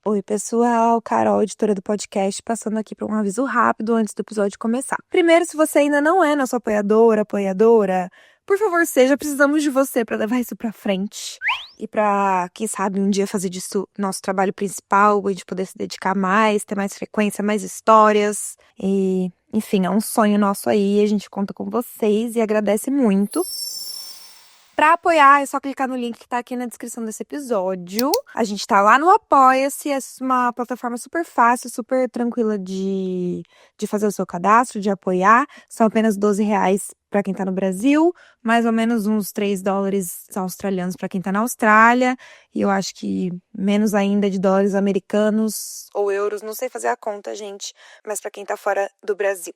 Oi, pessoal, Carol, editora do podcast, passando aqui para um aviso rápido antes do episódio começar. Primeiro, se você ainda não é nosso apoiadora, por favor, seja, precisamos de você para levar isso para frente. E para, quem sabe, um dia fazer disso nosso trabalho principal, a gente poder se dedicar mais, ter mais frequência, mais histórias. E, enfim, é um sonho nosso aí, a gente conta com vocês e agradece muito. Pra apoiar, é só clicar no link que tá aqui na descrição desse episódio. A gente tá lá no Apoia-se, é uma plataforma super fácil, super tranquila de fazer o seu cadastro, de apoiar. São apenas R$ 12 pra quem tá no Brasil, mais ou menos uns US$ 3 australianos pra quem tá na Austrália. E eu acho que menos ainda de dólares americanos ou euros, não sei fazer a conta, gente, mas pra quem tá fora do Brasil.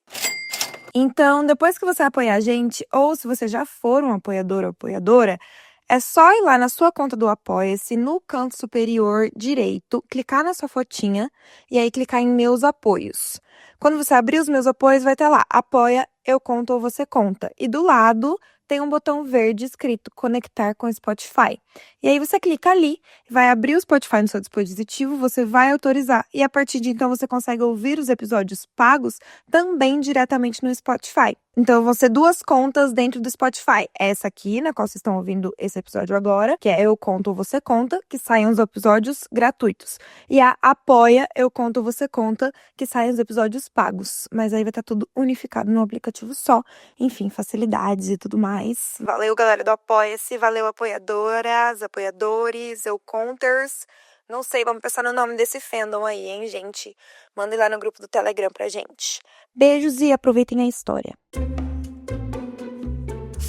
Então, depois que você apoiar a gente, ou se você já for um apoiador ou apoiadora, é só ir lá na sua conta do Apoia-se, no canto superior direito, clicar na sua fotinha e aí clicar em Meus Apoios. Quando você abrir os Meus Apoios, vai ter lá, Apoia, eu conto ou você conta. E do lado tem um botão verde escrito Conectar com Spotify. E aí você clica ali, vai abrir o Spotify no seu dispositivo, você vai autorizar. E a partir de então você consegue ouvir os episódios pagos também diretamente no Spotify. Então vão ser duas contas dentro do Spotify. Essa aqui, na qual vocês estão ouvindo esse episódio agora, que é Eu Conto ou Você Conta, que saem os episódios gratuitos. E a Apoia, Eu Conto ou Você Conta, que saem os episódios pagos. Mas aí vai estar tudo unificado num aplicativo só. Enfim, facilidades e tudo mais. Valeu, galera do Apoia-se. Valeu, apoiadoras, apoiadores, Eu Conters. Não sei, vamos pensar no nome desse fandom aí, hein, gente? Mandem lá no grupo do Telegram pra gente. Beijos e aproveitem a história.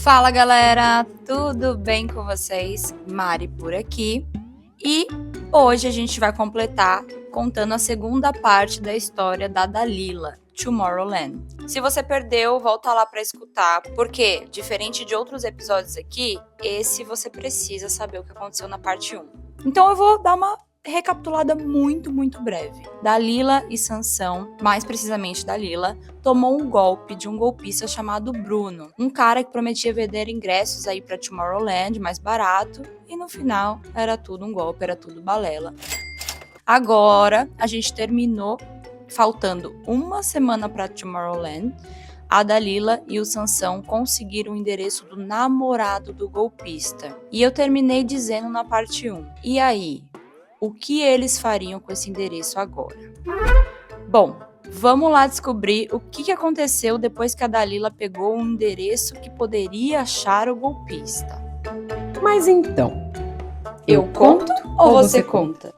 Fala, galera! Tudo bem com vocês? Mari por aqui. E hoje a gente vai completar contando a segunda parte da história da Dalila, Tomorrowland. Se você perdeu, volta lá para escutar, porque, diferente de outros episódios aqui, esse você precisa saber o que aconteceu na parte 1. Então eu vou dar uma recapitulada muito breve. Dalila e Sansão, mais precisamente Dalila, tomou um golpe de um golpista chamado Bruno, um cara que prometia vender ingressos aí para Tomorrowland mais barato, e no final era tudo um golpe, era tudo balela. Agora a gente terminou faltando uma semana para Tomorrowland. A Dalila e o Sansão conseguiram o endereço do namorado do golpista. E eu terminei dizendo na parte 1. E aí? O que eles fariam com esse endereço agora? Bom, vamos lá descobrir o que aconteceu depois que a Dalila pegou um endereço que poderia achar o golpista. Mas então, eu conto ou você conta?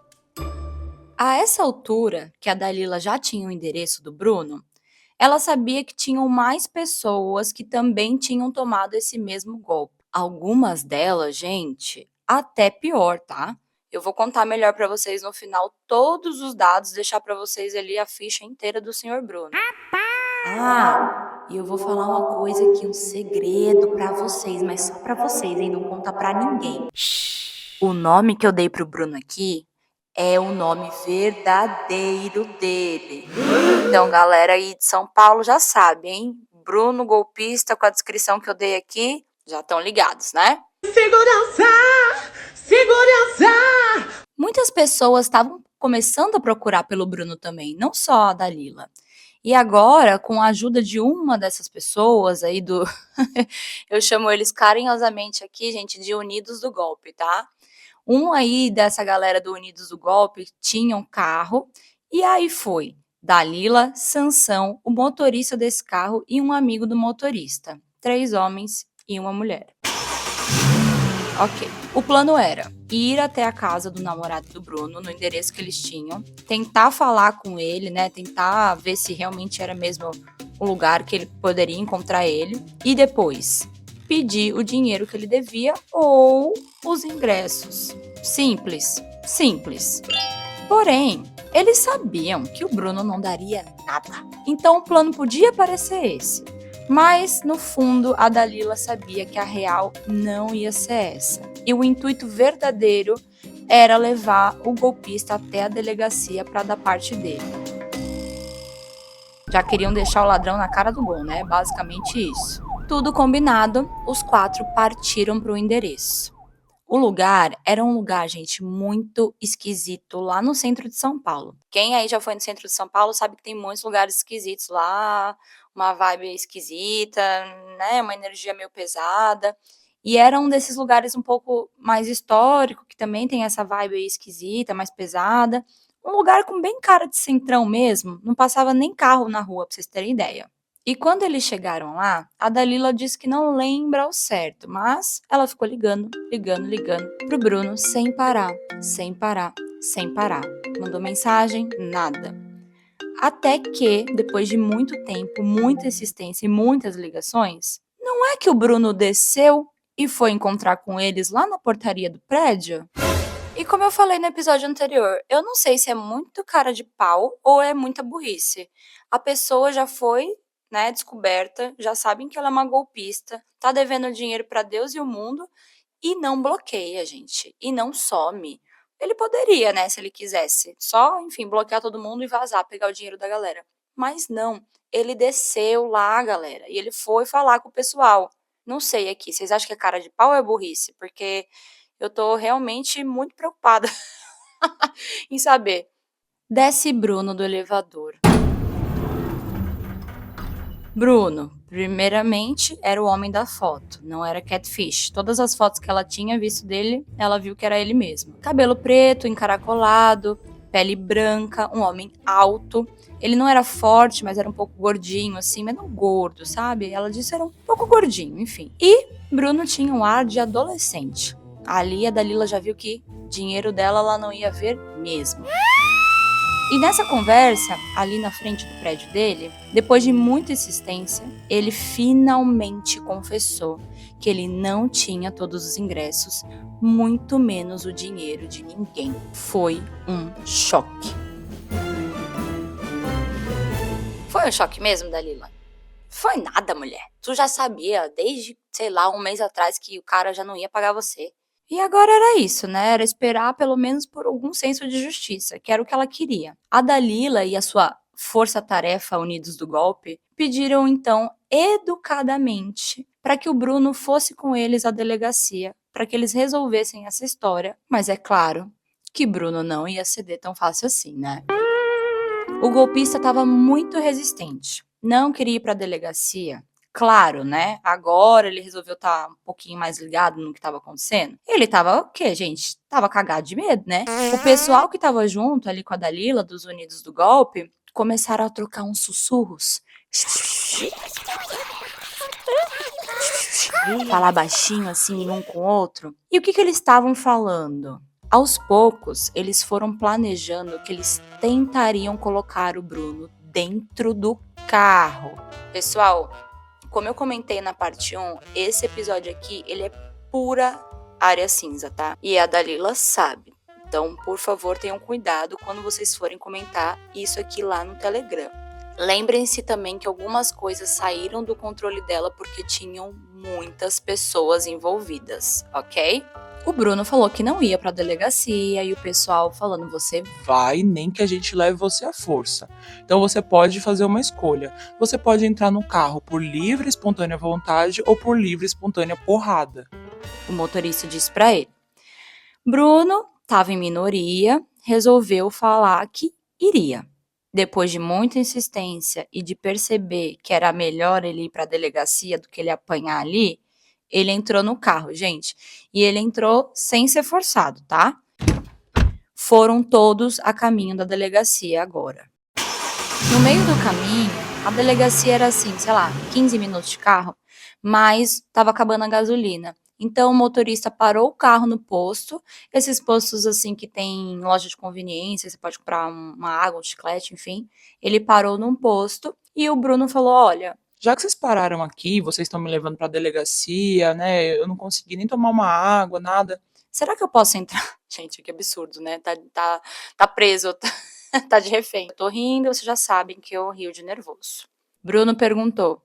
A essa altura, que a Dalila já tinha o endereço do Bruno, ela sabia que tinham mais pessoas que também tinham tomado esse mesmo golpe. Algumas delas, gente, até pior, tá? Eu vou contar melhor para vocês no final todos os dados, deixar para vocês ali a ficha inteira do Sr. Bruno. E eu vou falar uma coisa aqui, um segredo para vocês, mas só para vocês, hein? Não conta para ninguém. O nome que eu dei pro Bruno aqui é o nome verdadeiro dele. Então, galera aí de São Paulo já sabe, hein? Bruno golpista, com a descrição que eu dei aqui, já estão ligados, né? segurança! Muitas pessoas estavam começando a procurar pelo Bruno também, não só a Dalila. E agora, com a ajuda de uma dessas pessoas aí do... eu chamo eles carinhosamente aqui, gente, de Unidos do Golpe, tá? Um aí dessa galera do Unidos do Golpe tinha um carro, e aí foi Dalila, Sansão, o motorista desse carro e um amigo do motorista. 3 homens e uma mulher. Ok. O plano era ir até a casa do namorado do Bruno, no endereço que eles tinham, tentar falar com ele, né? Tentar ver se realmente era mesmo o lugar que ele poderia encontrar ele. E depois pedir o dinheiro que ele devia ou os ingressos. Simples. Porém, eles sabiam que o Bruno não daria nada. Então o plano podia parecer esse. Mas, no fundo, a Dalila sabia que a real não ia ser essa. E o intuito verdadeiro era levar o golpista até a delegacia para dar parte dele. Já queriam deixar o ladrão na cara do gol, né? Basicamente isso. Tudo combinado, os 4 partiram para o endereço. O lugar era um lugar, gente, muito esquisito lá no centro de São Paulo. Quem aí já foi no centro de São Paulo sabe que tem muitos lugares esquisitos lá, uma vibe esquisita, né, uma energia meio pesada. E era um desses lugares um pouco mais histórico, que também tem essa vibe aí esquisita, mais pesada. Um lugar com bem cara de centrão mesmo, não passava nem carro na rua, pra vocês terem ideia. E quando eles chegaram lá, a Dalila disse que não lembra ao certo, mas ela ficou ligando pro Bruno sem parar, sem parar, sem parar. Mandou mensagem, nada. Até que, depois de muito tempo, muita insistência e muitas ligações, não é que o Bruno desceu e foi encontrar com eles lá na portaria do prédio? E como eu falei no episódio anterior, eu não sei se é muito cara de pau ou é muita burrice. A pessoa já foi, né, descoberta, já sabem que ela é uma golpista, tá devendo dinheiro pra Deus e o mundo e não bloqueia, gente, e não some. Ele poderia, né, se ele quisesse, só, enfim, bloquear todo mundo e vazar, pegar o dinheiro da galera. Mas não, ele desceu lá, galera, e ele foi falar com o pessoal. Não sei aqui, vocês acham que é cara de pau ou é burrice? Porque eu tô realmente muito preocupada em saber. Desce Bruno do elevador. Bruno, primeiramente, era o homem da foto, não era catfish. Todas as fotos que ela tinha visto dele, ela viu que era ele mesmo. Cabelo preto, encaracolado, pele branca, um homem alto. Ele não era forte, mas era um pouco gordinho, assim, mas não gordo, sabe? Ela disse que era um pouco gordinho, enfim. E Bruno tinha um ar de adolescente. Ali a Dalila já viu que dinheiro dela ela não ia ver mesmo. E nessa conversa, ali na frente do prédio dele, depois de muita insistência, ele finalmente confessou que ele não tinha todos os ingressos, muito menos o dinheiro de ninguém. Foi um choque. Foi um choque mesmo, Dalila? Foi nada, mulher. Tu já sabia desde, sei lá, um mês atrás que o cara já não ia pagar você. E agora era isso, né? Era esperar pelo menos por algum senso de justiça, que era o que ela queria. A Dalila e a sua força-tarefa Unidos do Golpe pediram então educadamente para que o Bruno fosse com eles à delegacia, para que eles resolvessem essa história. Mas é claro que Bruno não ia ceder tão fácil assim, né? O golpista estava muito resistente, não queria ir para a delegacia. Claro, né? Agora ele resolveu estar um pouquinho mais ligado no que estava acontecendo. Ele estava o quê, gente? Tava cagado de medo, né? O pessoal que estava junto ali com a Dalila, dos Unidos do Golpe, começaram a trocar uns sussurros. Falar baixinho assim um com o outro. E o que eles estavam falando? Aos poucos, eles foram planejando que eles tentariam colocar o Bruno dentro do carro. Pessoal, como eu comentei na parte 1, esse episódio aqui, ele é pura área cinza, tá? E a Dalila sabe. Então, por favor, tenham cuidado quando vocês forem comentar isso aqui lá no Telegram. Lembrem-se também que algumas coisas saíram do controle dela porque tinham muitas pessoas envolvidas, ok? O Bruno falou que não ia pra delegacia e o pessoal falando, você vai, nem que a gente leve você à força. Então você pode fazer uma escolha. Você pode entrar no carro por livre e espontânea vontade ou por livre e espontânea porrada. O motorista disse pra ele. Bruno estava em minoria, resolveu falar que iria. Depois de muita insistência e de perceber que era melhor ele ir pra delegacia do que ele apanhar ali, ele entrou no carro, gente. E ele entrou sem ser forçado, tá? Foram todos a caminho da delegacia agora. No meio do caminho, a delegacia era assim, sei lá, 15 minutos de carro, mas estava acabando a gasolina. Então o motorista parou o carro no posto, esses postos assim que tem loja de conveniência, você pode comprar uma água, um chiclete, enfim. Ele parou num posto e o Bruno falou, olha, já que vocês pararam aqui, vocês estão me levando pra delegacia, né? Eu não consegui nem tomar uma água, nada. Será que eu posso entrar? Gente, que absurdo, né? Tá preso, tá de refém. Eu tô rindo, vocês já sabem que eu rio de nervoso. Bruno perguntou.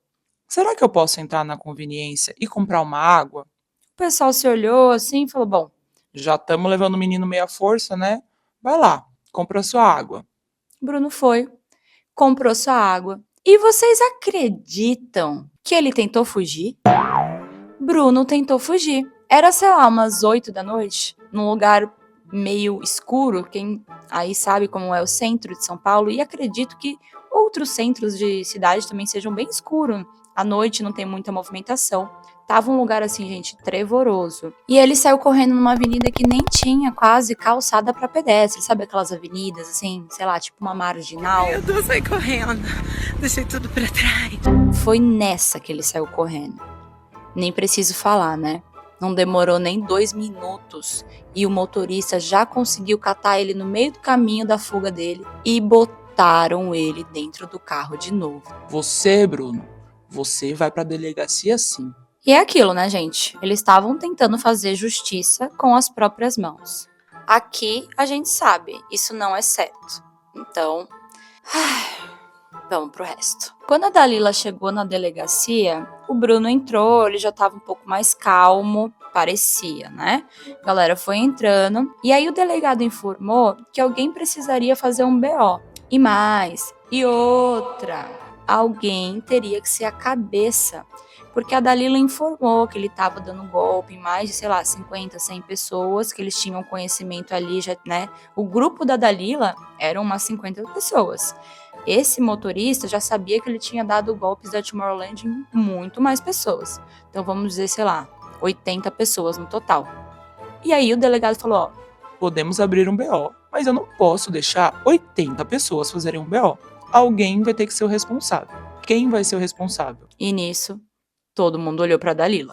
Será que eu posso entrar na conveniência e comprar uma água? O pessoal se olhou assim e falou, bom, já estamos levando o menino meia força, né? Vai lá, compra sua água. Bruno foi, comprou sua água. E vocês acreditam que ele tentou fugir? Bruno tentou fugir. Era, sei lá, umas 8 da noite, num lugar meio escuro, quem aí sabe como é o centro de São Paulo, e acredito que outros centros de cidade também sejam bem escuros. À noite não tem muita movimentação. Tava um lugar assim, gente, trevoroso. E ele saiu correndo numa avenida que nem tinha quase calçada para pedestre. Sabe aquelas avenidas assim, sei lá, tipo uma marginal? Eu saí correndo, deixei tudo pra trás. Foi nessa que ele saiu correndo. Nem preciso falar, né? Não demorou nem 2 minutos e o motorista já conseguiu catar ele no meio do caminho da fuga dele e botaram ele dentro do carro de novo. Você, Bruno, você vai pra delegacia sim. E é aquilo, né, gente? Eles estavam tentando fazer justiça com as próprias mãos. Aqui a gente sabe, isso não é certo. Então, vamos pro resto. Quando a Dalila chegou na delegacia, o Bruno entrou, ele já tava um pouco mais calmo, parecia, né? A galera foi entrando, e aí o delegado informou que alguém precisaria fazer um BO. E mais, e outra, alguém teria que ser a cabeça, porque a Dalila informou que ele tava dando golpe em mais de, sei lá, 50, 100 pessoas, que eles tinham conhecimento ali, já, né? O grupo da Dalila eram umas 50 pessoas. Esse motorista já sabia que ele tinha dado golpes da Tomorrowland em muito mais pessoas. Então vamos dizer, sei lá, 80 pessoas no total. E aí o delegado falou, ó, Podemos abrir um BO, mas eu não posso deixar 80 pessoas fazerem um BO. Alguém vai ter que ser o responsável. Quem vai ser o responsável? e nisso todo mundo olhou pra Dalila.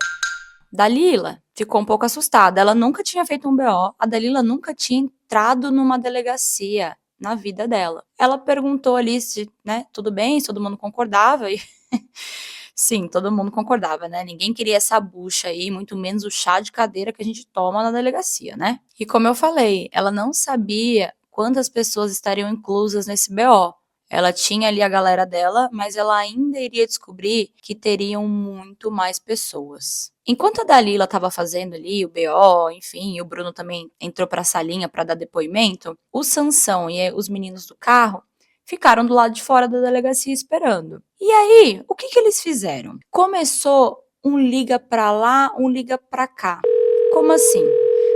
Dalila ficou um pouco assustada, ela nunca tinha feito um BO, a Dalila nunca tinha entrado numa delegacia na vida dela. Ela perguntou ali se, né, tudo bem, se todo mundo concordava e sim, todo mundo concordava, né? Ninguém queria essa bucha aí, muito menos o chá de cadeira que a gente toma na delegacia, né? E como eu falei, ela não sabia quantas pessoas estariam inclusas nesse BO. Ela tinha ali a galera dela, mas ela ainda iria descobrir que teriam muito mais pessoas. Enquanto a Dalila estava fazendo ali o BO, enfim, e o Bruno também entrou para a salinha para dar depoimento, o Sansão e os meninos do carro ficaram do lado de fora da delegacia esperando. E aí, o que eles fizeram? Começou um liga pra lá, um liga pra cá. Como assim?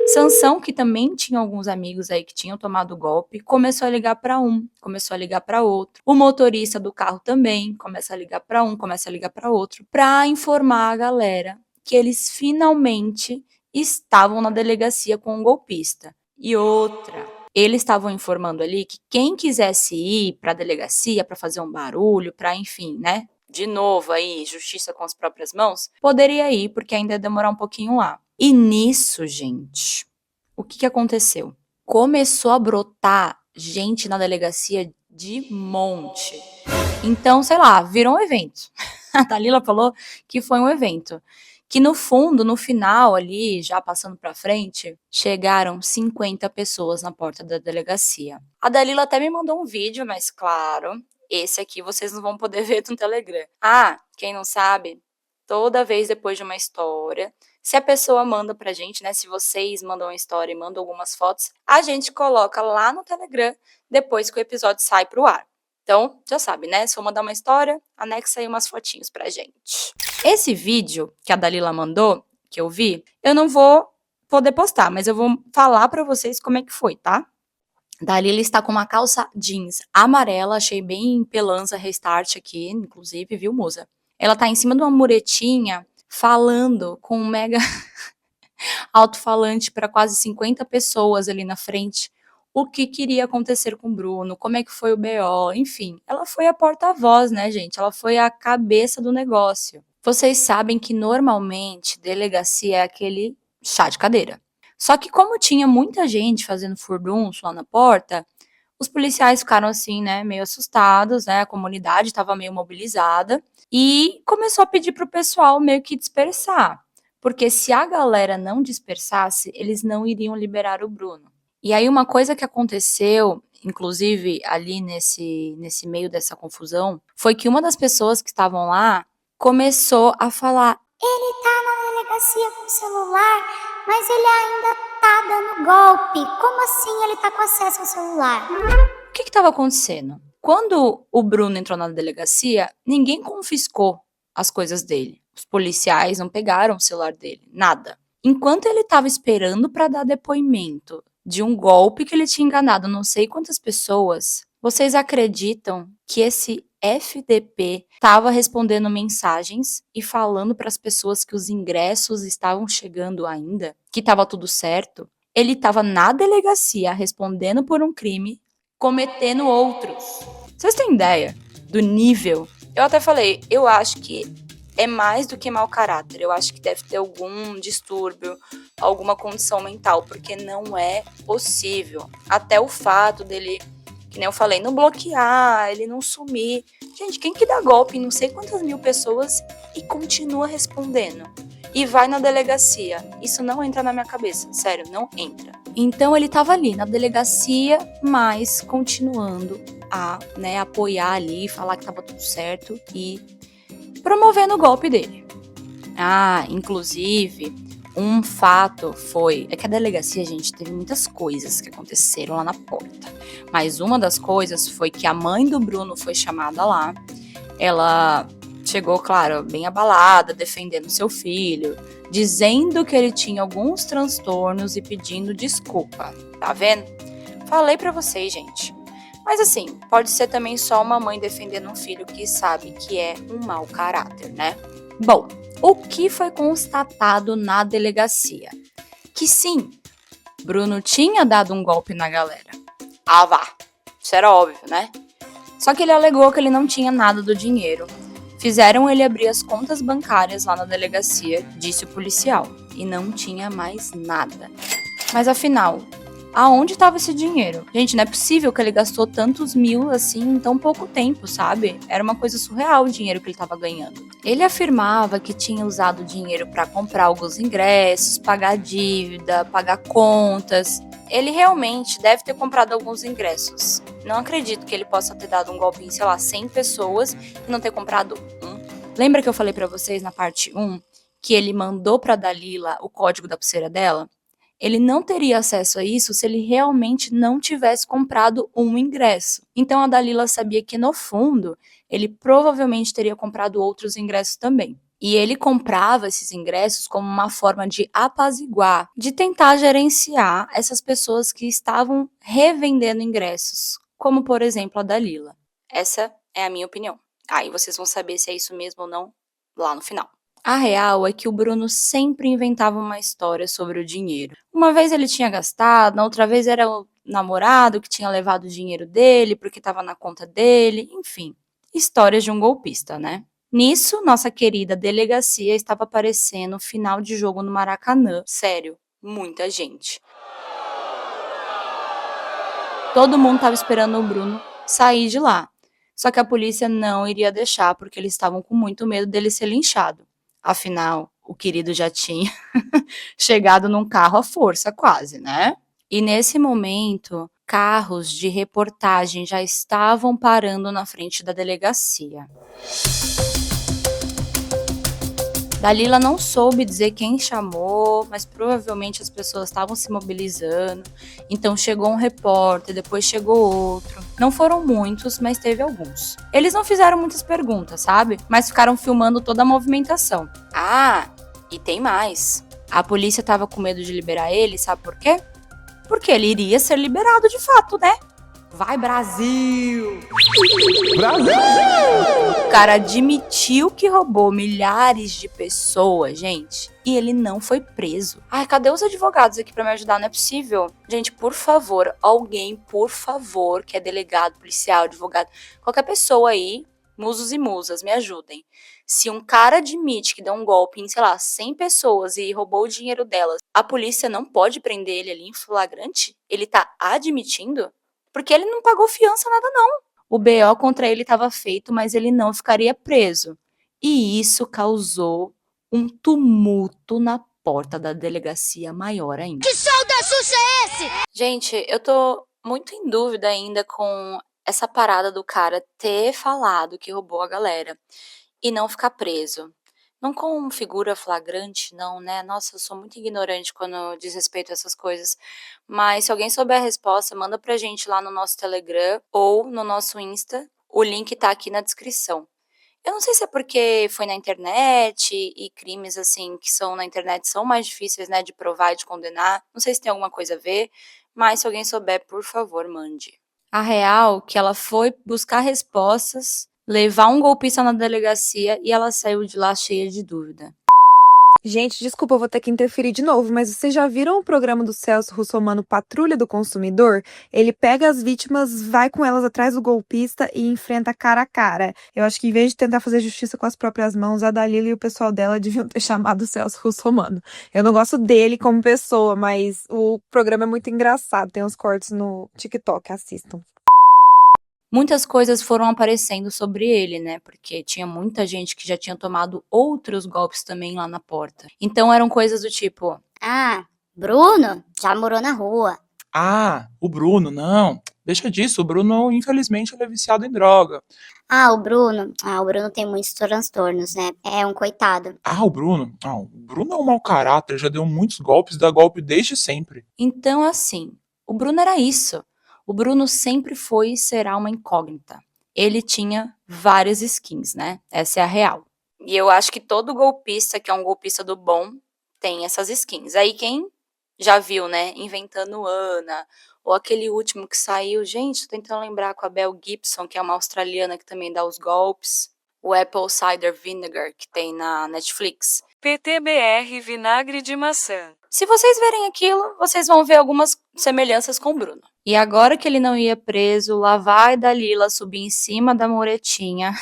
Sansão, que também tinha alguns amigos aí que tinham tomado golpe, começou a ligar para um, começou a ligar para outro. O motorista do carro também começa a ligar para um, começa a ligar para outro, para informar a galera que eles finalmente estavam na delegacia com um golpista. E outra, eles estavam informando ali que quem quisesse ir para a delegacia para fazer um barulho, para enfim, né? De novo aí, justiça com as próprias mãos, poderia ir porque ainda ia demorar um pouquinho lá. E nisso, gente, o que aconteceu? Começou a brotar gente na delegacia de monte. Então, sei lá, virou um evento. A Dalila falou que foi um evento. Que no fundo, no final ali, já passando pra frente, chegaram 50 pessoas na porta da delegacia. A Dalila até me mandou um vídeo, mas claro, esse aqui vocês não vão poder ver no Telegram. Ah, quem não sabe, toda vez depois de uma história, se a pessoa manda pra gente, né, se vocês mandam uma história e mandam algumas fotos, a gente coloca lá no Telegram depois que o episódio sai pro ar. Então, já sabe, né? Se for mandar uma história, anexa aí umas fotinhos pra gente. Esse vídeo que a Dalila mandou, que eu vi, eu não vou poder postar, mas eu vou falar pra vocês como é que foi, tá? Dalila está com uma calça jeans amarela, achei bem pelanza restart aqui, inclusive, viu, musa? Ela tá em cima de uma muretinha, falando com um mega alto-falante para quase 50 pessoas ali na frente, o que queria acontecer com o Bruno, como é que foi o BO, enfim. Ela foi a porta-voz, né, gente? Ela foi a cabeça do negócio. Vocês sabem que normalmente delegacia é aquele chá de cadeira. Só que como tinha muita gente fazendo furdunço lá na porta, os policiais ficaram assim, né, meio assustados, né, a comunidade estava meio mobilizada e começou a pedir pro pessoal meio que dispersar, porque se a galera não dispersasse, eles não iriam liberar o Bruno. E aí uma coisa que aconteceu, inclusive ali nesse meio dessa confusão, foi que uma das pessoas que estavam lá começou a falar: Ele tá na delegacia com o celular, mas ele ainda tá dando golpe. Como assim ele tá com acesso ao celular? o que estava acontecendo? Quando o Bruno entrou na delegacia, ninguém confiscou as coisas dele. Os policiais não pegaram o celular dele, nada. Enquanto ele estava esperando para dar depoimento de um golpe que ele tinha enganado não sei quantas pessoas, vocês acreditam que esse FDP estava respondendo mensagens e falando para as pessoas que os ingressos estavam chegando ainda, que estava tudo certo? Ele estava na delegacia respondendo por um crime, cometendo outros. Vocês têm ideia do nível? Eu até falei, eu acho que é mais do que mau caráter. Eu acho que deve ter algum distúrbio, alguma condição mental, porque não é possível. Até o fato dele, que nem eu falei, não bloquear, ele não sumir. Gente, quem que dá golpe em não sei quantas mil pessoas e continua respondendo? E vai na delegacia. Isso não entra na minha cabeça, sério, não entra. Então ele tava ali na delegacia, mas continuando a, apoiar ali, falar que tava tudo certo e promovendo o golpe dele. Inclusive, um fato foi... É que a delegacia, gente, teve muitas coisas que aconteceram lá na porta. Mas uma das coisas foi que a mãe do Bruno foi chamada lá. Ela chegou, claro, bem abalada, defendendo seu filho, dizendo que ele tinha alguns transtornos e pedindo desculpa. Tá vendo? Falei pra vocês, gente. Mas assim, pode ser também só uma mãe defendendo um filho que sabe que é um mau caráter, né? Bom, o que foi constatado na delegacia? Que sim, Bruno tinha dado um golpe na galera. Vá, isso era óbvio, né? Só que ele alegou que ele não tinha nada do dinheiro. Fizeram ele abrir as contas bancárias lá na delegacia, disse o policial, e não tinha mais nada. Mas afinal, aonde estava esse dinheiro? Gente, não é possível que ele gastou tantos mil assim em tão pouco tempo, sabe? Era uma coisa surreal o dinheiro que ele estava ganhando. Ele afirmava que tinha usado o dinheiro para comprar alguns ingressos, pagar dívida, pagar contas. Ele realmente deve ter comprado alguns ingressos. Não acredito que ele possa ter dado um golpe em, 100 pessoas e não ter comprado um. Lembra que eu falei pra vocês na parte 1 que ele mandou pra Dalila o código da pulseira dela? Ele não teria acesso a isso se ele realmente não tivesse comprado um ingresso. Então a Dalila sabia que, no fundo, ele provavelmente teria comprado outros ingressos também. E ele comprava esses ingressos como uma forma de apaziguar, de tentar gerenciar essas pessoas que estavam revendendo ingressos, como, por exemplo, a Dalila. Essa é a minha opinião. Aí vocês vão saber se é isso mesmo ou não lá no final. A real é que o Bruno sempre inventava uma história sobre o dinheiro. Uma vez ele tinha gastado, na outra vez era o namorado que tinha levado o dinheiro dele porque estava na conta dele, enfim. Histórias de um golpista, né? Nisso, nossa querida delegacia estava aparecendo final de jogo no Maracanã. Sério, muita gente. Todo mundo estava esperando o Bruno sair de lá. Só que a polícia não iria deixar porque eles estavam com muito medo dele ser linchado. Afinal, o querido já tinha chegado num carro à força, quase, né? E nesse momento, carros de reportagem já estavam parando na frente da delegacia. Dalila não soube dizer quem chamou, mas provavelmente as pessoas estavam se mobilizando. Então chegou um repórter, depois chegou outro. Não foram muitos, mas teve alguns. Eles não fizeram muitas perguntas, sabe? Mas ficaram filmando toda a movimentação. E tem mais. A polícia estava com medo de liberar ele, sabe por quê? Porque ele iria ser liberado de fato, né? Vai, Brasil! Brasil! O cara admitiu que roubou milhares de pessoas, gente. E ele não foi preso. Cadê os advogados aqui pra me ajudar? Não é possível. Gente, por favor, alguém, por favor, que é delegado, policial, advogado, qualquer pessoa aí, musos e musas, me ajudem. Se um cara admite que deu um golpe em, 100 pessoas e roubou o dinheiro delas, a polícia não pode prender ele ali em flagrante? Ele tá admitindo? Porque ele não pagou fiança, nada não. O BO contra ele estava feito, mas ele não ficaria preso. E isso causou um tumulto na porta da delegacia maior ainda. Que show da Xuxa é esse? Gente, eu tô muito em dúvida ainda com essa parada do cara ter falado que roubou a galera e não ficar preso. Não configura flagrante, não, né? Nossa, eu sou muito ignorante quando diz respeito a essas coisas. Mas se alguém souber a resposta, manda pra gente lá no nosso Telegram ou no nosso Insta. O link tá aqui na descrição. Eu não sei se é porque foi na internet e crimes, assim, que são na internet são mais difíceis, né, de provar e de condenar. Não sei se tem alguma coisa a ver, mas se alguém souber, por favor, mande. A real que ela foi buscar respostas, levar um golpista na delegacia e ela saiu de lá cheia de dúvida. Gente, desculpa, eu vou ter que interferir de novo, mas vocês já viram o programa do Celso Russomano Patrulha do Consumidor? Ele pega as vítimas, vai com elas atrás do golpista e enfrenta cara a cara. Eu acho que em vez de tentar fazer justiça com as próprias mãos, a Dalila e o pessoal dela deviam ter chamado o Celso Russomano. Eu não gosto dele como pessoa, mas o programa é muito engraçado. Tem uns cortes no TikTok, assistam. Muitas coisas foram aparecendo sobre ele, né? Porque tinha muita gente que já tinha tomado outros golpes também lá na porta. Então eram coisas do tipo: Ah, Bruno já morou na rua. Ah, o Bruno, não. Deixa disso, o Bruno, infelizmente, ele é viciado em droga. O Bruno tem muitos transtornos, né? É um coitado. Ah, o Bruno. Não, o Bruno é um mau caráter, já deu muitos golpes, dá golpe desde sempre. Então, assim, o Bruno era isso. O Bruno sempre foi e será uma incógnita. Ele tinha várias skins, né? Essa é a real. E eu acho que todo golpista que é um golpista do bom tem essas skins. Aí quem já viu, né? Inventando Ana, ou aquele último que saiu, gente, tô tentando lembrar com a Belle Gibson, que é uma australiana que também dá os golpes. O Apple Cider Vinegar, que tem na Netflix. PTBR Vinagre de Maçã. Se vocês verem aquilo, vocês vão ver algumas semelhanças com o Bruno. E agora que ele não ia preso, lá vai Dalila subir em cima da muretinha.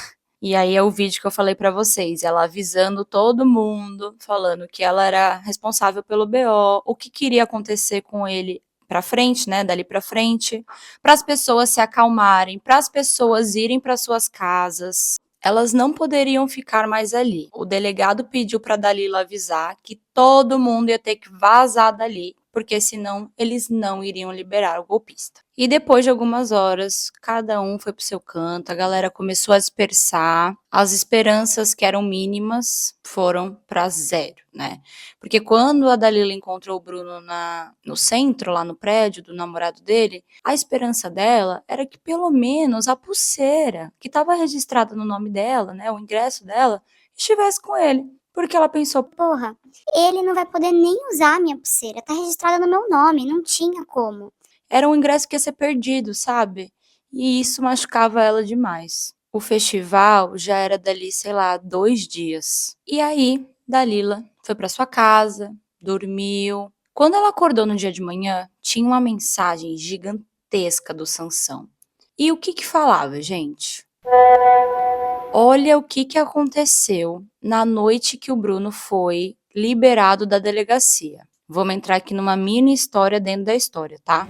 E aí é o vídeo que eu falei pra vocês, ela avisando todo mundo, falando que ela era responsável pelo BO, o que queria acontecer com ele pra frente, né, dali pra frente, para as pessoas se acalmarem, para as pessoas irem para suas casas. Elas não poderiam ficar mais ali. O delegado pediu para Dalila avisar que todo mundo ia ter que vazar dali, porque senão eles não iriam liberar o golpista. E depois de algumas horas, cada um foi pro seu canto, a galera começou a dispersar, as esperanças que eram mínimas foram para zero, né? Porque quando a Dalila encontrou o Bruno no centro, lá no prédio do namorado dele, a esperança dela era que pelo menos a pulseira, que estava registrada no nome dela, né, o ingresso dela, estivesse com ele. Porque ela pensou, Porra, ele não vai poder nem usar a minha pulseira. Tá registrada no meu nome, não tinha como. era um ingresso que ia ser perdido, sabe? E isso machucava ela demais. O festival já era dali, sei lá, 2 dias. E aí, Dalila foi para sua casa, dormiu. Quando ela acordou no dia de manhã, tinha uma mensagem gigantesca do Sansão. E o que falava, gente? Olha o que aconteceu na noite que o Bruno foi liberado da delegacia. Vamos entrar aqui numa mini história dentro da história, tá?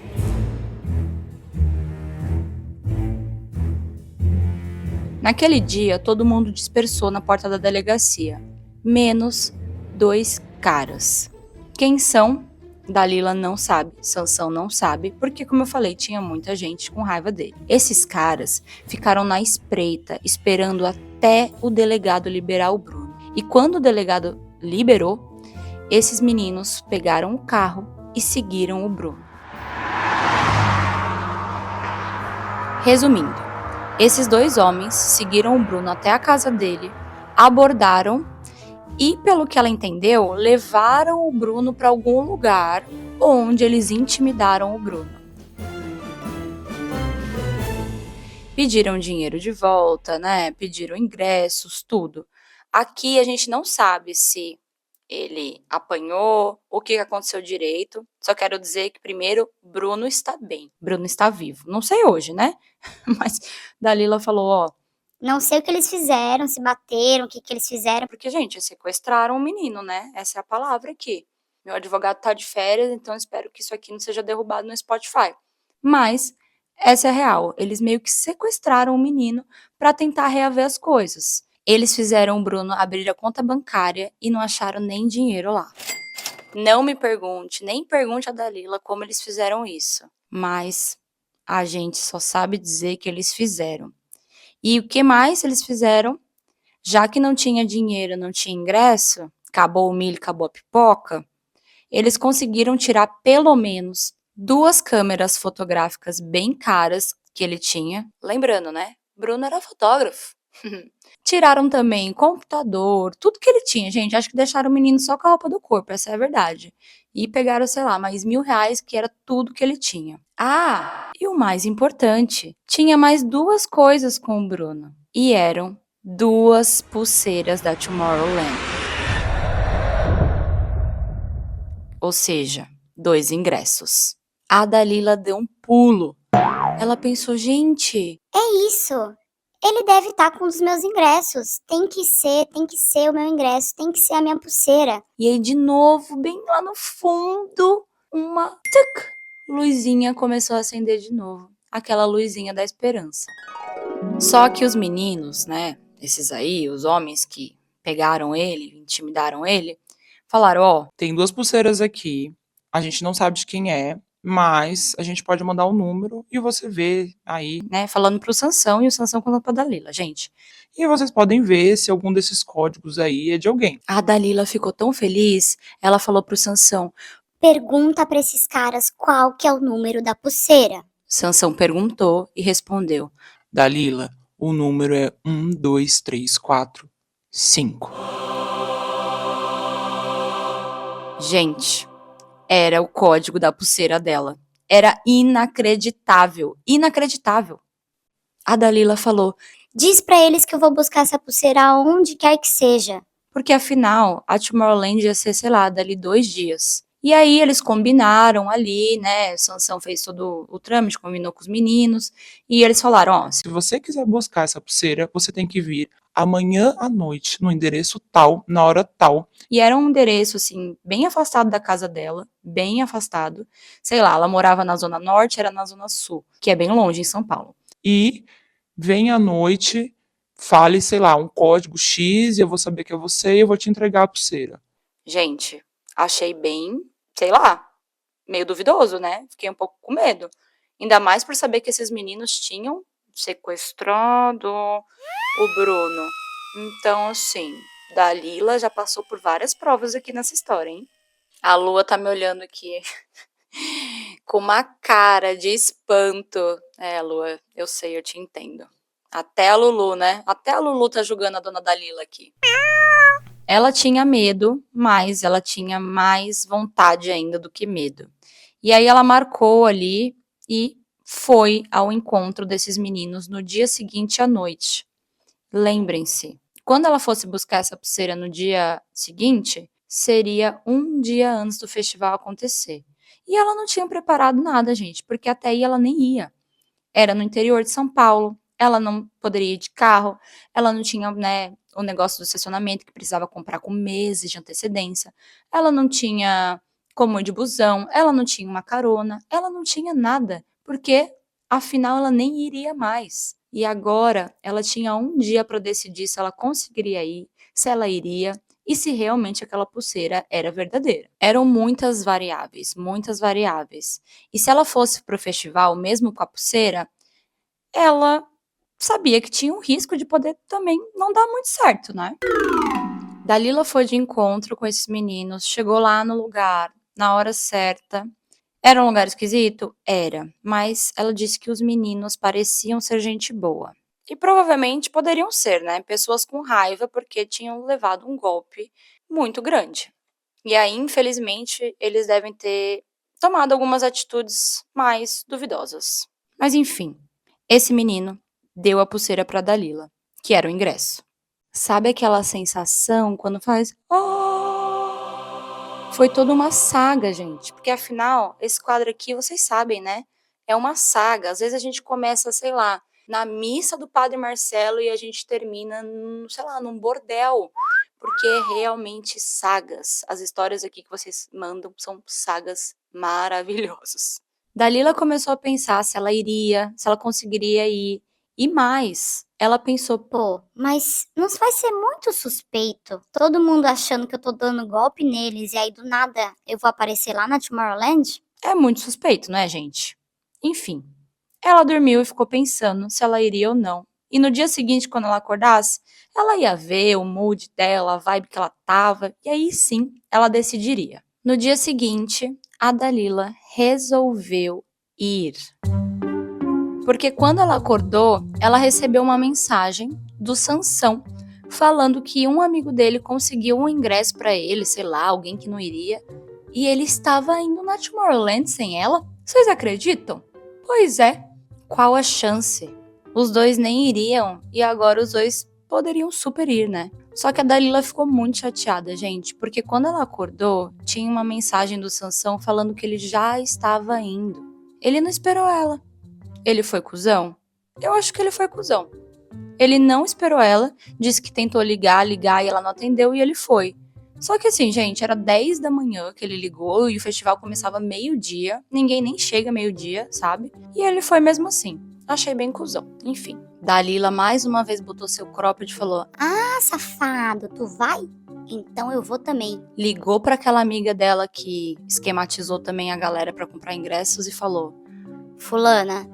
Naquele dia, todo mundo dispersou na porta da delegacia, menos 2 caras. Quem são? Dalila não sabe, Sansão não sabe, porque, como eu falei, tinha muita gente com raiva dele. Esses caras ficaram na espreita, esperando até o delegado liberar o Bruno. E quando o delegado liberou, esses meninos pegaram o carro e seguiram o Bruno. Resumindo, esses 2 homens seguiram o Bruno até a casa dele, abordaram e, pelo que ela entendeu, levaram o Bruno para algum lugar onde eles intimidaram o Bruno. Pediram dinheiro de volta, né? Pediram ingressos, tudo. Aqui a gente não sabe se ele apanhou, o que aconteceu direito. Só quero dizer que, primeiro, Bruno está bem. Bruno está vivo. Não sei hoje, né? Mas Dalila falou, ó, Não sei o que eles fizeram, se bateram, o que eles fizeram. porque, gente, sequestraram um menino, né? Essa é a palavra aqui. Meu advogado tá de férias, então espero que isso aqui não seja derrubado no Spotify. Mas essa é a real. Eles meio que sequestraram o menino para tentar reaver as coisas. Eles fizeram o Bruno abrir a conta bancária e não acharam nem dinheiro lá. Não me pergunte, nem pergunte a Dalila como eles fizeram isso. Mas a gente só sabe dizer que eles fizeram. E o que mais eles fizeram? Já que não tinha dinheiro, não tinha ingresso, acabou o milho, acabou a pipoca, eles conseguiram tirar pelo menos 2 câmeras fotográficas bem caras que ele tinha. Lembrando, né? Bruno era fotógrafo. Tiraram também computador, tudo que ele tinha, gente. Acho que deixaram o menino só com a roupa do corpo, essa é a verdade. E pegaram, sei lá, mais R$ 1.000, que era tudo que ele tinha. Ah, e o mais importante, tinha mais 2 coisas com o Bruno. E eram 2 pulseiras da Tomorrowland. Ou seja, 2 ingressos. A Dalila deu um pulo. Ela pensou, gente, É isso. Ele deve estar com um dos meus ingressos. Tem que ser o meu ingresso, tem que ser a minha pulseira. e aí de novo, bem lá no fundo, uma tuc, luzinha começou a acender de novo. Aquela luzinha da esperança. Só que os meninos, né, esses aí, os homens que pegaram ele, intimidaram ele, falaram, ó, Tem 2 pulseiras aqui, a gente não sabe de quem é, mas a gente pode mandar um número e você vê aí. né, falando pro Sansão e o Sansão contando pra Dalila, gente. E vocês podem ver se algum desses códigos aí é de alguém. A Dalila ficou tão feliz, ela falou pro Sansão. Pergunta pra esses caras qual que é o número da pulseira. Sansão perguntou e respondeu. Dalila, o número é 1, 2, 3, 4, 5. Gente, era o código da pulseira dela. Era inacreditável, inacreditável. A Dalila falou, Diz pra eles que eu vou buscar essa pulseira aonde quer que seja. porque afinal a Tomorrowland ia ser, sei lá, dali 2 dias. E aí eles combinaram ali, né? Sansão fez todo o trâmite, combinou com os meninos. E eles falaram, ó, Se você quiser buscar essa pulseira, você tem que vir amanhã à noite, no endereço tal, na hora tal. E era um endereço, assim, bem afastado da casa dela, bem afastado. Sei lá, ela morava na Zona Norte, era na Zona Sul, que é bem longe, em São Paulo. E vem à noite, fale, sei lá, um código X, e eu vou saber que é você e eu vou te entregar a pulseira. Gente, achei bem, sei lá, meio duvidoso, né? Fiquei um pouco com medo. Ainda mais por saber que esses meninos tinham sequestrado o Bruno. Então, assim, Dalila já passou por várias provas aqui nessa história, hein? A Lua tá me olhando aqui com uma cara de espanto. É, Lua, eu sei, eu te entendo. Até a Lulu, né? Até a Lulu tá julgando a dona Dalila aqui. Ela tinha medo, mas ela tinha mais vontade ainda do que medo. E aí ela marcou ali e foi ao encontro desses meninos no dia seguinte à noite. Lembrem-se, quando ela fosse buscar essa pulseira no dia seguinte, seria um dia antes do festival acontecer. E ela não tinha preparado nada, gente, porque até aí ela nem ia. Era no interior de São Paulo, ela não poderia ir de carro, ela não tinha, né, o negócio do estacionamento que precisava comprar com meses de antecedência, ela não tinha como ir de busão, ela não tinha uma carona, ela não tinha nada, porque afinal ela nem iria mais. E agora ela tinha um dia para decidir se ela conseguiria ir, se ela iria e se realmente aquela pulseira era verdadeira. Eram muitas variáveis, muitas variáveis. E se ela fosse para o festival, mesmo com a pulseira, ela sabia que tinha um risco de poder também não dar muito certo, né? Dalila foi de encontro com esses meninos, chegou lá no lugar, na hora certa. Era um lugar esquisito? Era, mas ela disse que os meninos pareciam ser gente boa. E provavelmente poderiam ser, né? Pessoas com raiva porque tinham levado um golpe muito grande. E aí, infelizmente, eles devem ter tomado algumas atitudes mais duvidosas. Mas enfim, esse menino deu a pulseira para Dalila, que era o ingresso. Sabe aquela sensação quando faz... Oh! Foi toda uma saga, gente. Porque afinal, esse quadro aqui, vocês sabem, né? É uma saga. Às vezes a gente começa, sei lá, na missa do Padre Marcelo e a gente termina, sei lá, num bordel. Porque é realmente sagas. As histórias aqui que vocês mandam são sagas maravilhosas. Dalila começou a pensar se ela iria, se ela conseguiria ir. E mais, ela pensou, Pô, mas não vai ser muito suspeito? Todo mundo achando que eu tô dando golpe neles e aí do nada eu vou aparecer lá na Tomorrowland? é muito suspeito, não é, gente? Enfim, ela dormiu e ficou pensando se ela iria ou não. E no dia seguinte, quando ela acordasse, ela ia ver o mood dela, a vibe que ela tava, e aí sim, ela decidiria. No dia seguinte, a Dalila resolveu ir. Porque quando ela acordou, ela recebeu uma mensagem do Sansão falando que um amigo dele conseguiu um ingresso pra ele, sei lá, alguém que não iria, e ele estava indo na Tomorrowland sem ela. Vocês acreditam? Pois é. Qual a chance? Os dois nem iriam e agora os dois poderiam super ir, né? Só que a Dalila ficou muito chateada, gente, porque quando ela acordou, tinha uma mensagem do Sansão falando que ele já estava indo. Ele não esperou ela. Ele foi cuzão? Eu acho que ele foi cuzão. Ele não esperou ela, disse que tentou ligar e ela não atendeu e ele foi. Só que assim, gente, era 10 da manhã que ele ligou e o festival começava meio-dia. Ninguém nem chega meio-dia, sabe? E ele foi mesmo assim. Achei bem cuzão. Enfim. Dalila mais uma vez botou seu cropped e falou: Ah, safado, tu vai? Então eu vou também. Ligou pra aquela amiga dela que esquematizou também a galera pra comprar ingressos e falou: Fulana,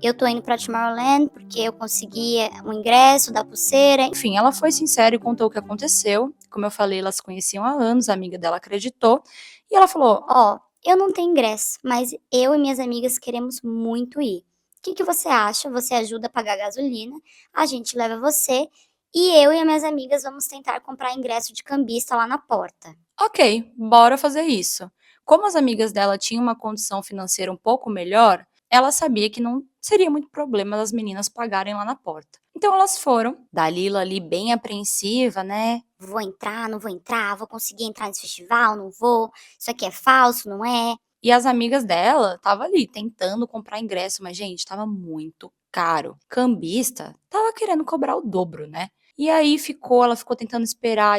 eu tô indo pra Tomorrowland porque eu consegui um ingresso da pulseira. Enfim, ela foi sincera e contou o que aconteceu. Como eu falei, elas se conheciam há anos, a amiga dela acreditou. E ela falou: Ó, eu não tenho ingresso, mas eu e minhas amigas queremos muito ir. O que você acha? Você ajuda a pagar a gasolina, a gente leva você e eu e as minhas amigas vamos tentar comprar ingresso de cambista lá na porta. ok, bora fazer isso. Como as amigas dela tinham uma condição financeira um pouco melhor, ela sabia que não seria muito problema das meninas pagarem lá na porta. Então elas foram, Dalila ali bem apreensiva, né? Vou entrar, não vou entrar, vou conseguir entrar nesse festival, não vou, isso aqui é falso, não é? E as amigas dela estavam ali tentando comprar ingresso, mas, gente, tava muito caro. Cambista tava querendo cobrar o dobro, né? E aí ela ficou tentando esperar,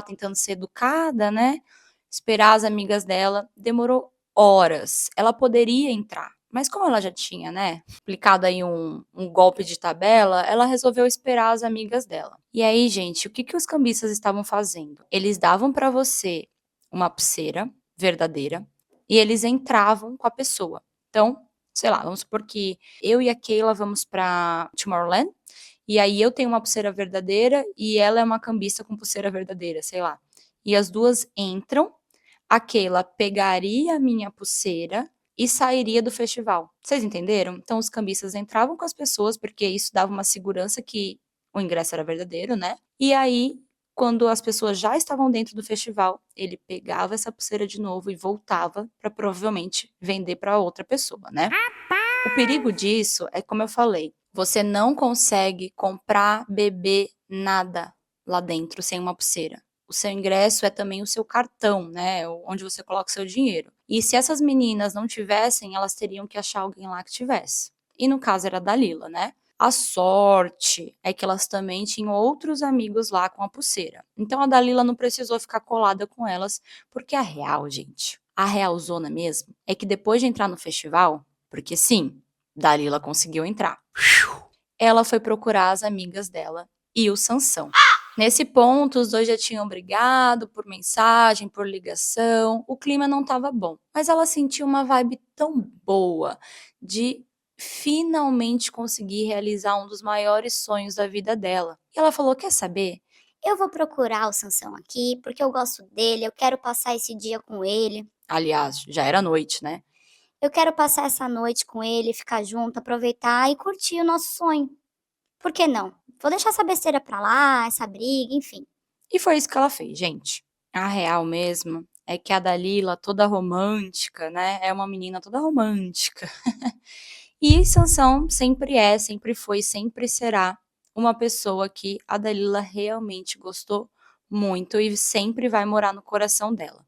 tentando ser educada, né? Esperar as amigas dela. Demorou horas. Ela poderia entrar, mas como ela já tinha, né, aplicado aí um golpe de tabela, ela resolveu esperar as amigas dela. E aí, gente, o que os cambistas estavam fazendo? Eles davam pra você uma pulseira verdadeira, e eles entravam com a pessoa. Então, sei lá, vamos supor que eu e a Keila vamos pra Tomorrowland, e aí eu tenho uma pulseira verdadeira e ela é uma cambista com pulseira verdadeira, sei lá. E as duas entram, a Keila pegaria a minha pulseira e sairia do festival. Vocês entenderam? Então os cambistas entravam com as pessoas, porque isso dava uma segurança que o ingresso era verdadeiro, né? E aí quando as pessoas já estavam dentro do festival, ele pegava essa pulseira de novo e voltava para provavelmente vender para outra pessoa, né? O perigo disso é, como eu falei, você não consegue comprar, beber nada lá dentro sem uma pulseira. O seu ingresso é também o seu cartão, né? Onde você coloca o seu dinheiro. E se essas meninas não tivessem, elas teriam que achar alguém lá que tivesse. E no caso era a Dalila, né? A sorte é que elas também tinham outros amigos lá com a pulseira. Então a Dalila não precisou ficar colada com elas, porque a real, gente, a realzona mesmo, é que depois de entrar no festival, porque sim, Dalila conseguiu entrar, ela foi procurar as amigas dela e o Sansão. Nesse ponto, os dois já tinham brigado por mensagem, por ligação, o clima não estava bom. Mas ela sentiu uma vibe tão boa de finalmente conseguir realizar um dos maiores sonhos da vida dela. E ela falou: quer saber? Eu vou procurar o Sansão aqui, porque eu gosto dele, eu quero passar esse dia com ele. Aliás, já era noite, né? Eu quero passar essa noite com ele, ficar junto, aproveitar e curtir o nosso sonho. Por que não? Vou deixar essa besteira pra lá, essa briga, enfim. E foi isso que ela fez, gente. A real mesmo é que a Dalila, toda romântica, né? É uma menina toda romântica. E Sansão sempre foi, sempre será uma pessoa que a Dalila realmente gostou muito e sempre vai morar no coração dela.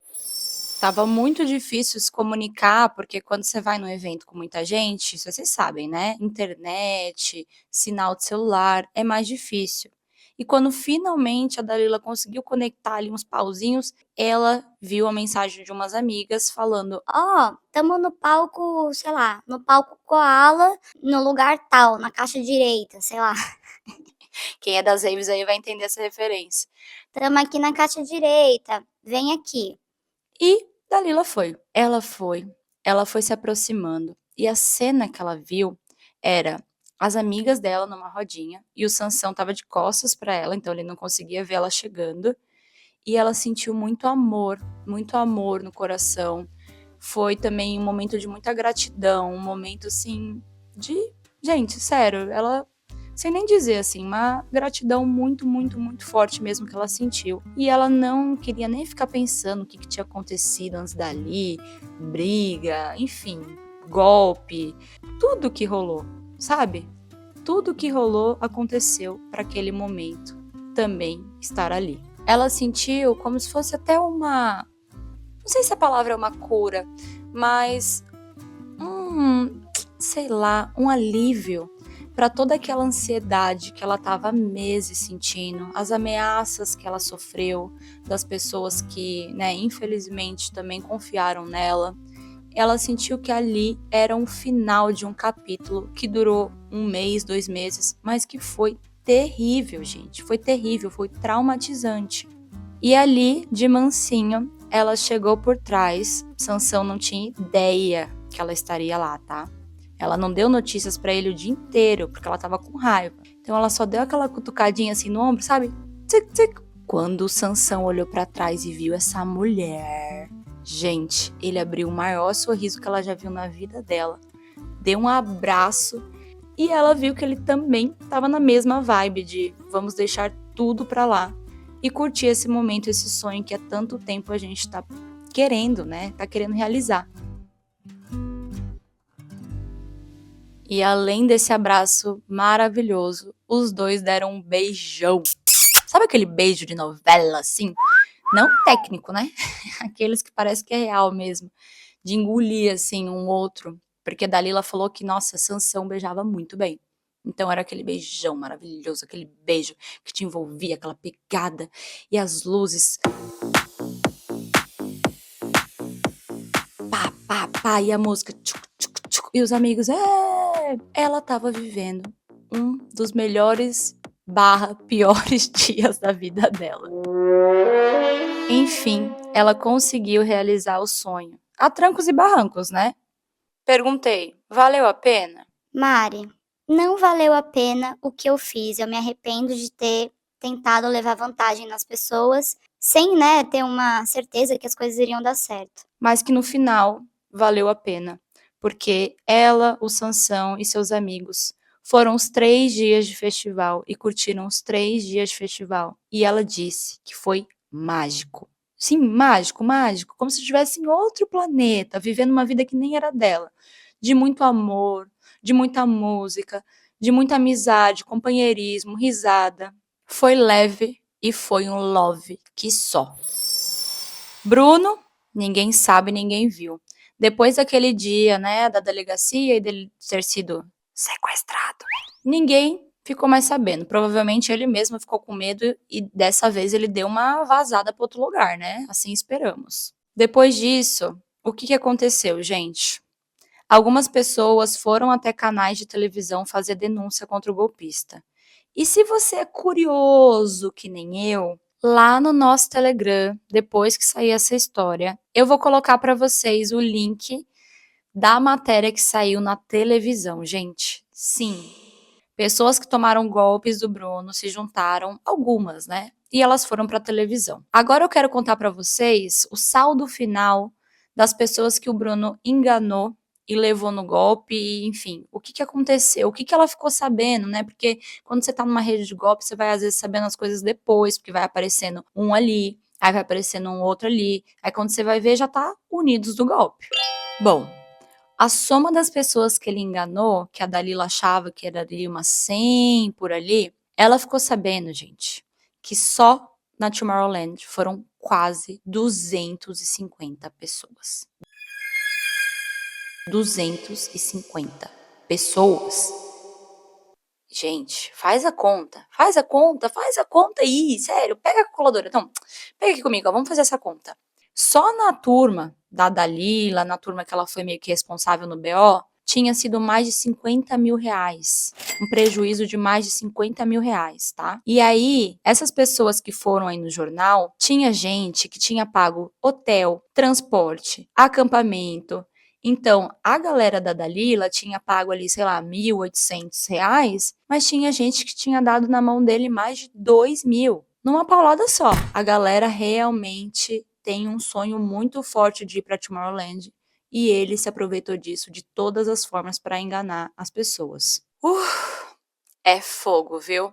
Tava muito difícil se comunicar, porque quando você vai num evento com muita gente, isso vocês sabem, né? Internet, sinal de celular, é mais difícil. E quando finalmente a Dalila conseguiu conectar ali uns pauzinhos, ela viu a mensagem de umas amigas falando: Ó, tamo no palco, sei lá, no palco Koala, no lugar tal, na caixa direita, sei lá. quem é das raves aí vai entender essa referência. Tamo aqui na caixa direita, vem aqui. E Dalila foi. Ela foi se aproximando. E a cena que ela viu era as amigas dela numa rodinha e o Sansão tava de costas para ela, então ele não conseguia ver ela chegando. E ela sentiu muito amor no coração. Foi também um momento de muita gratidão, um momento assim de Gente, sério, ela, sem nem dizer assim, uma gratidão muito, muito, muito forte mesmo que ela sentiu. E ela não queria nem ficar pensando o que tinha acontecido antes dali, briga, enfim, golpe, tudo que rolou, sabe? Tudo que rolou aconteceu para aquele momento também estar ali. Ela sentiu como se fosse até uma, não sei se a palavra é uma cura, mas sei lá, um alívio para toda aquela ansiedade que ela estava há meses sentindo, as ameaças que ela sofreu das pessoas que, né, infelizmente também confiaram nela. Ela sentiu que ali era um final de um capítulo que durou 1 mês, 2 meses, mas que foi terrível, gente. Foi terrível, foi traumatizante. E ali, de mansinho, ela chegou por trás. Sansão não tinha ideia que ela estaria lá, tá? Ela não deu notícias pra ele o dia inteiro, porque ela tava com raiva. Então ela só deu aquela cutucadinha assim no ombro, sabe? Tic, tic. Quando o Sansão olhou pra trás e viu essa mulher, gente, ele abriu o maior sorriso que ela já viu na vida dela. Deu um abraço e ela viu que ele também tava na mesma vibe de vamos deixar tudo pra lá e curtir esse momento, esse sonho que há tanto tempo a gente tá querendo, né? Tá querendo realizar. E além desse abraço maravilhoso, os dois deram um beijão. Sabe aquele beijo de novela, assim? Não técnico, né? Aqueles que parece que é real mesmo. De engolir, assim, um outro. Porque Dalila falou que, nossa, Sansão beijava muito bem. Então era aquele beijão maravilhoso, aquele beijo que te envolvia, aquela pegada. E as luzes. Pá, pá, pá. E a música. Tchuc, tchuc, tchuc, e os amigos. Ela tava vivendo um dos melhores / piores dias da vida dela. Enfim, ela conseguiu realizar o sonho. A trancos e barrancos, né? Perguntei, valeu a pena? Mari, não valeu a pena o que eu fiz. Eu me arrependo de ter tentado levar vantagem nas pessoas sem, né, ter uma certeza que as coisas iriam dar certo. Mas que no final valeu a pena, porque ela, o Sansão e seus amigos foram os 3 dias de festival e curtiram os 3 dias de festival. E ela disse que foi mágico. Sim, mágico, mágico, como se estivesse em outro planeta, vivendo uma vida que nem era dela. De muito amor, de muita música, de muita amizade, companheirismo, risada. Foi leve e foi um love que só. Bruno, ninguém sabe, ninguém viu. Depois daquele dia, né, da delegacia e dele ter sido sequestrado, ninguém ficou mais sabendo. Provavelmente ele mesmo ficou com medo e dessa vez ele deu uma vazada para outro lugar, né? Assim esperamos. Depois disso, o que aconteceu, gente? Algumas pessoas foram até canais de televisão fazer denúncia contra o golpista. E se você é curioso, que nem eu, lá no nosso Telegram, depois que sair essa história, eu vou colocar para vocês o link da matéria que saiu na televisão, gente. Sim, pessoas que tomaram golpes do Bruno se juntaram, algumas, né? E elas foram para a televisão. Agora eu quero contar para vocês o saldo final das pessoas que o Bruno enganou e levou no golpe, e, enfim, o que aconteceu, o que ela ficou sabendo, né? Porque quando você tá numa rede de golpe, você vai às vezes sabendo as coisas depois, porque vai aparecendo um ali, aí vai aparecendo um outro ali, aí quando você vai ver já tá unidos do golpe. Bom, a soma das pessoas que ele enganou, que a Dalila achava que era ali umas 100 por ali, ela ficou sabendo, gente, que só na Tomorrowland foram quase 250 pessoas. 250 pessoas. Gente, faz a conta aí, sério, pega a calculadora. Então, pega aqui comigo, ó, vamos fazer essa conta. Só na turma da Dalila, na turma que ela foi meio que responsável no BO, tinha sido mais de 50 mil reais. Um prejuízo de mais de 50 mil reais, tá? E aí, essas pessoas que foram aí no jornal, tinha gente que tinha pago hotel, transporte, acampamento. Então, a galera da Dalila tinha pago ali, sei lá, R$ 1.800, mas tinha gente que tinha dado na mão dele mais de 2.000, numa paulada só. A galera realmente tem um sonho muito forte de ir para Tomorrowland e ele se aproveitou disso de todas as formas para enganar as pessoas. É fogo, viu?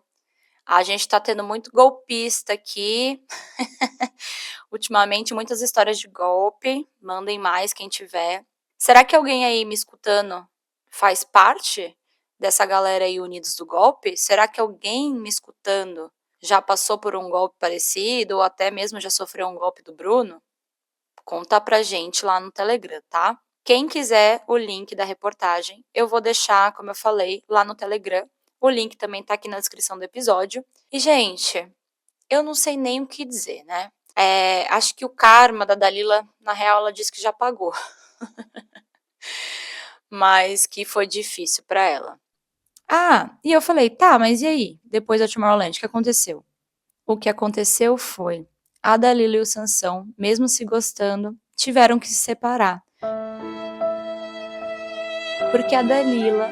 A gente tá tendo muito golpista aqui. Ultimamente, muitas histórias de golpe. Mandem mais quem tiver. Será que alguém aí me escutando faz parte dessa galera aí Unidos do Golpe? Será que alguém me escutando já passou por um golpe parecido ou até mesmo já sofreu um golpe do Bruno? Conta pra gente lá no Telegram, tá? Quem quiser o link da reportagem, eu vou deixar, como eu falei, lá no Telegram. O link também tá aqui na descrição do episódio. E, gente, eu não sei nem o que dizer, né? Acho que o karma da Dalila, na real, ela disse que já pagou. Mas que foi difícil pra ela. E eu falei, tá, mas e aí? Depois da Tomorrowland, o que aconteceu? O que aconteceu foi, a Dalila e o Sansão, mesmo se gostando, tiveram que se separar. Porque a Dalila,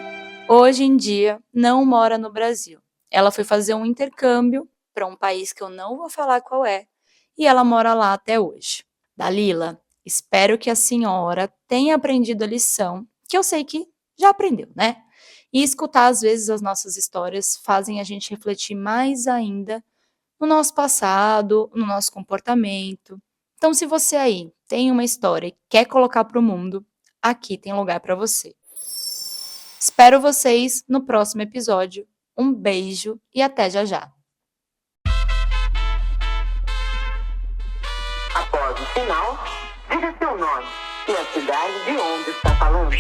hoje em dia, não mora no Brasil. Ela foi fazer um intercâmbio para um país que eu não vou falar qual é, e ela mora lá até hoje. Dalila, espero que a senhora tenha aprendido a lição, que eu sei que já aprendeu, né? E escutar, às vezes, as nossas histórias fazem a gente refletir mais ainda no nosso passado, no nosso comportamento. Então, se você aí tem uma história e quer colocar para o mundo, aqui tem lugar para você. Espero vocês no próximo episódio. Um beijo e até já já. Após o sinal, diga seu nome e a cidade de onde está falando.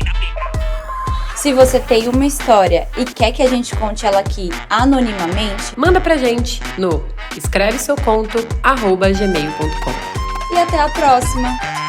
Se você tem uma história e quer que a gente conte ela aqui anonimamente, manda pra gente no escreveseuconto@gmail.com. E até a próxima!